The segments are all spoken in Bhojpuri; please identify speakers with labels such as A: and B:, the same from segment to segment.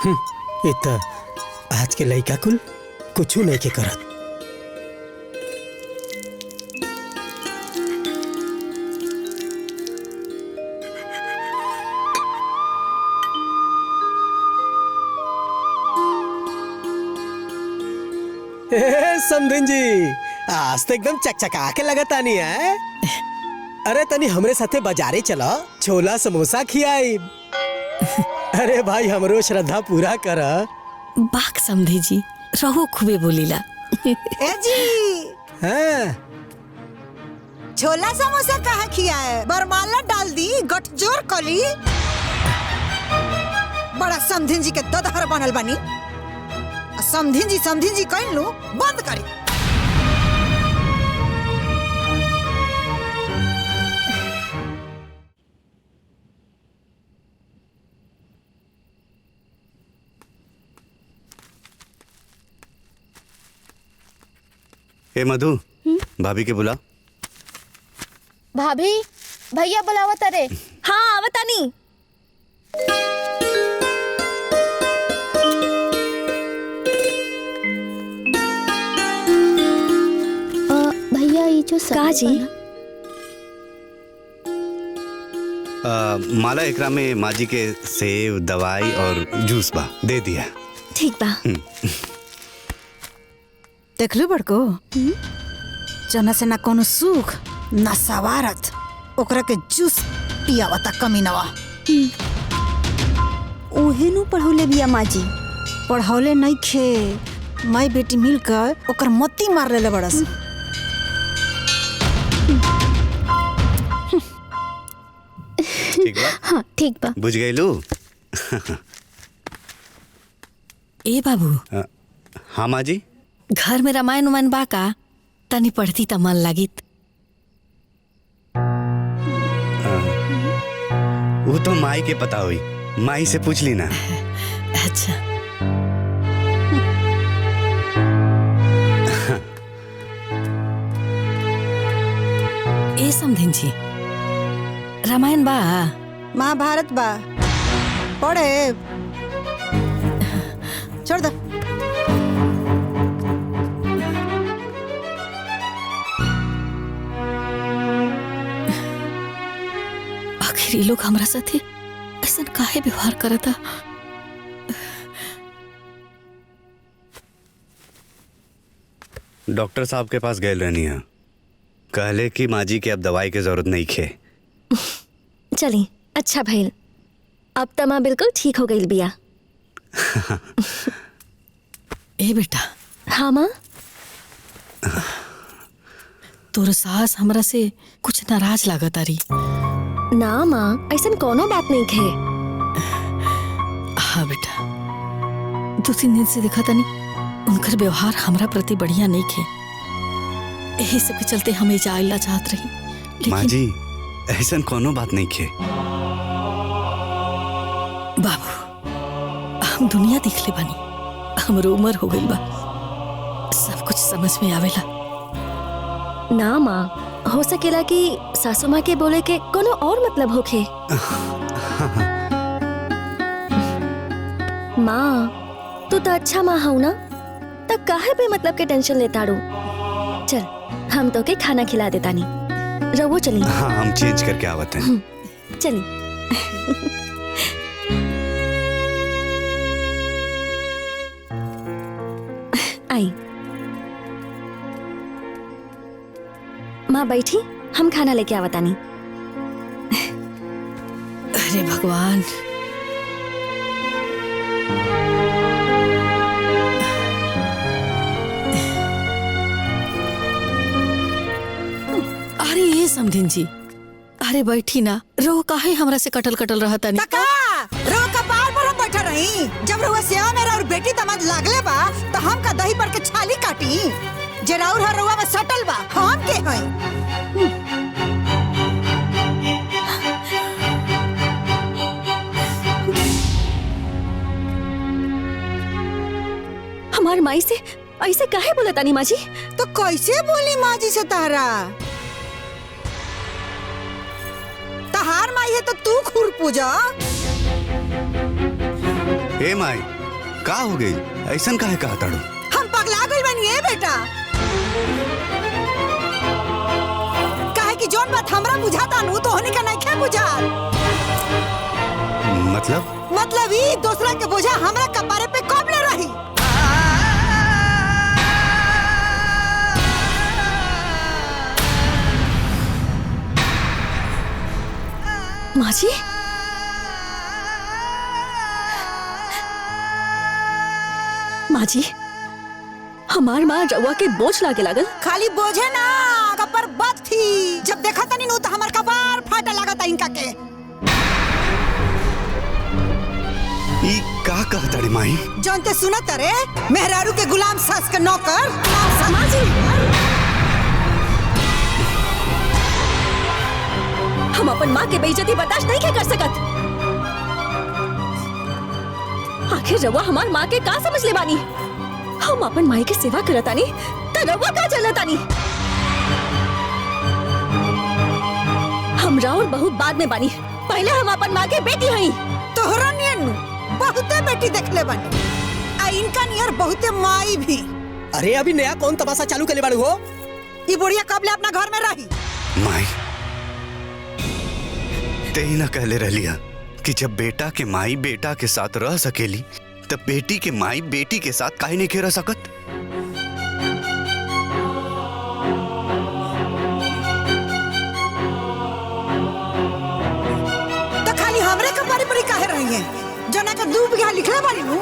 A: इत आज के लड़का कुल कुछ नहीं के करत। समधिन जी आज तो एकदम चकचका के लगता नहीं है। अरे तनी हमरे साथे बाजारे चला, छोला समोसा खियाई। अरे भाई हमरो श्रद्धा पूरा कर।
B: बाक समझे जी रहो खूबे बोलीला।
C: ए जी
A: हाँ
C: छोला समोसा कहाँ खियाए? बरमाला डाल दी गठजोर कली। बड़ा समधिन जी के ददहर बनल बनी। समधिन जी कह लू बंद करी।
D: ए मधु, भाभी के बुला।
E: भाभी भैया बुलावत रे। हाँ आवतानी। भैया ये जो
B: का जी?
D: माला एकरा में माँ जी के सेव दवाई और जूस बा दे दिया।
B: ठीक बा।
C: देख लू बड़को, जना से ना कोनो सुख ना सवारत, ओकरा के जूस पियावता कमीनवा।
E: ओहे नु पढ़ौले बिया माँ जी।
C: पढ़ौले नहीं खे, माई बेटी मिलकर ओकर मत्ती मार लेले बड़स।
D: ठीक बा?
E: हाँ ठीक बा।
D: बुझ गई लू?
B: ए बाबू,
D: हाँ माँ जी।
B: घर में रामायण उमायण बा का? तनी पढ़ती त मन लागित।
D: वो तो माई के पता हुई, माई से पूछ ली ना।
B: अच्छा ए समधिन जी रामायण बा?
C: महाभारत बा, पढ़े छोड़ दो।
B: आखिर ये लोग हमरा साथे ऐसा काहे व्यवहार करता?
D: डॉक्टर साहब के पास गए रहनी है, कहले कि माँ जी के अब दवाई की जरूरत नहीं खे।
E: चली अच्छा भइल, अब त माँ बिल्कुल ठीक हो गई बिया।
B: ए बेटा।
E: हाँ माँ।
B: तोर सास हमरा से कुछ नाराज लागत आरी।
E: ना माँ ऐसा कोनो बात नहीं खे।
B: हाँ बेटा, 2-3 दिन से देखा तनी उनकर व्यवहार हमरा प्रति बढ़िया नहीं खे। यही सब के चलते हम एजा आइला चाहत रही।
D: माँ जी ऐसा कोनो बात नहीं खे।
B: बाबू हम दुनिया देख ले बानी, हमरो उम्र हो गई बा, सब कुछ समझ में आवेला।
E: ना माँ, हो सकेला कि सासू माँ के बोले के कोनो और मतलब होखे। माँ तू तो अच्छा माँ हूँ ना, तब काहे भी मतलब के टेंशन लेता रू। चल हम तो के खाना खिला देता नहीं, रहो चली।
D: हाँ हम चेंज करके आवत हैं।
E: चली। आई माँ बैठी, हम खाना लेके आवतानी।
B: अरे भगवान, अरे ये समधिन जी, अरे बैठी ना, रो काहे हमरा से कटल कटल रहा तनी।
C: तका रो कपार पर हम बैठा रही। जब रुआ सेवा मेरा और बेटी दमाद लागले बा तो हम का दही पर के छाली काटी। जे राउर हर रुआ में सटल बा, हम के हई?
E: हमार माई से ऐसे काहे बोला तानी माँ जी?
C: तो कैसे बोली माँ जी से तारा? तहार माई है तो तू खुर पूजा।
D: ए माई का हो गई? ऐसन काहे कहा ताड़ू?
C: हम पगला गइल बानी ए बेटा। काहे कि जोन बात हमरा बुझाता नु तो होनी का नइखे बुझात। मतलब ई दूसरा के बोझा हमरा कपारे पे कब ले रही।
B: माँ जी, माँ जी, हमार माँ रउआ के बोझ लागे लागल।
C: खाली बोझे ना कपर बत थी। जब देखा तनी नु तो हमार कपार फाटा लागता इनका के।
D: ई का कहताड़ी माई?
C: जानते सुनत रे मेहरारू के गुलाम सास के नौकर।
B: माँ जी, हम अपन माँ के बेइज्जती बर्दाश्त नहीं कर सकत। आखिर रउआ हमार माँ के का समझ ले बानी? हम अपन माई के सेवा करतानी त रउआ का चलतानी? हम राउर बहुत बाद में बानी, पहले हम अपन माँ के बेटी हई।
C: तोहरा नियन बहुते बेटी देखले बानी, आ इनका नियर बहुते माई भी।
A: अरे अभी नया कौन तमाशा चालू करे बाड़ू हो?
C: ई बुढ़िया कबले अपना घर में रही।
D: माई ते ही ना कहले रहलिया कि जब बेटा के माई बेटा के साथ रह सकेली तब बेटी के माई बेटी के साथ काहे नहीं रह सकत?
C: तो खाली हमरे कपारे पर ही काहे रही है? जना का 2 बीघा लिखले बानी नु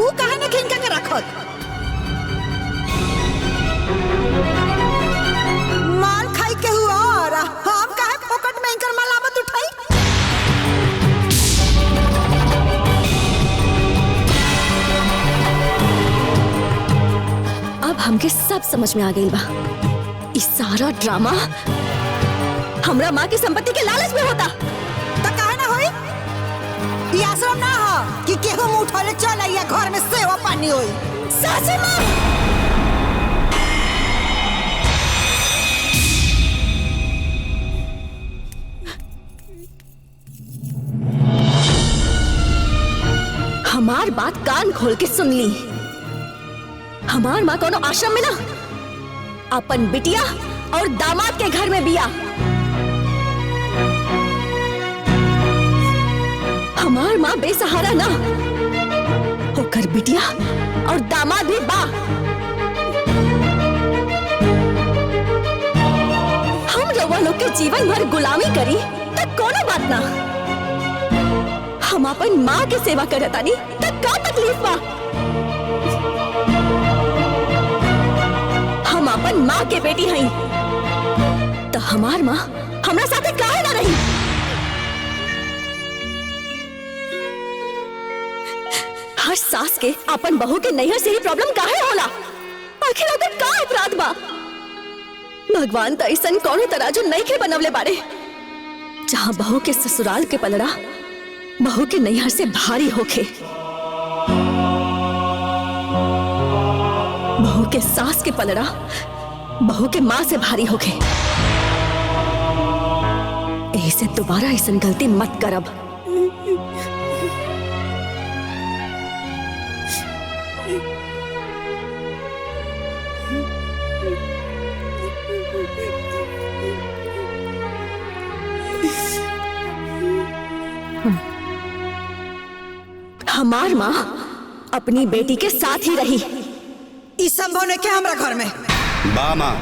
C: ऊ काहे न खिनका के रखत। माल खाई के हुआ और हम काहे पॉकेट में इनकर मलामत उठाई।
B: अब हमके सब समझ में आ गई बा। इस सारा ड्रामा हमरा माँ की संपत्ति के लालच में होता।
C: तो काहे ना होई? ई आश्रम ना हो कि केहू मुंह उठौले चल आइया घर में सेवा पानी होई।
B: सासू माँ, हमार बात कान खोल के सुन ली। हमार माँ कोनो आश्रम में ना, अपन बिटिया और दामाद के घर में बिया। हमार माँ बेसहारा ना, होकर बिटिया और दामाद भी बा। हम रउआ लोग के जीवन भर गुलामी करी तक कोनो बात ना। हम अपन माँ के सेवा करतानी तक का तकलीफ बा? हम अपन माँ के बेटी हई, तो हमार माँ हमरा साथे काहे ना रही? हर सास के अपन बहू के नैहर से ही प्रॉब्लम काहे होला? आखिर ओकर का अपराध बा? भगवान तो ऐसा कौनो तराजू नहीं के बनवले बाड़े जहाँ बहू के ससुराल के पलड़ा बहू के नैहर से भारी होखे, बहू के सास के पलड़ा बहू के माँ से भारी होखे। ऐसे दोबारा ऐसा गलती मत करब। हमार माँ अपनी बेटी के साथ ही रही।
C: ई संभव नहीं के हमरा घर में।
D: बा माँ,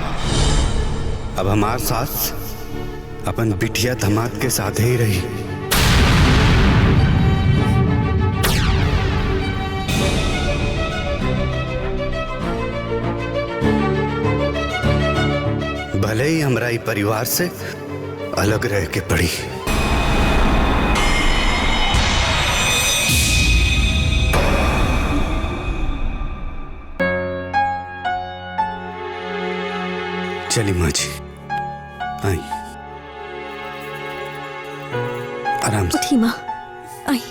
D: अब हमार सास अपन बिटिया दामाद के साथ ही रही। भले ही हमरा ई परिवार से अलग रह के पड़ी। चली माँ जी, आई आराम से।
B: उठी माँ, आई।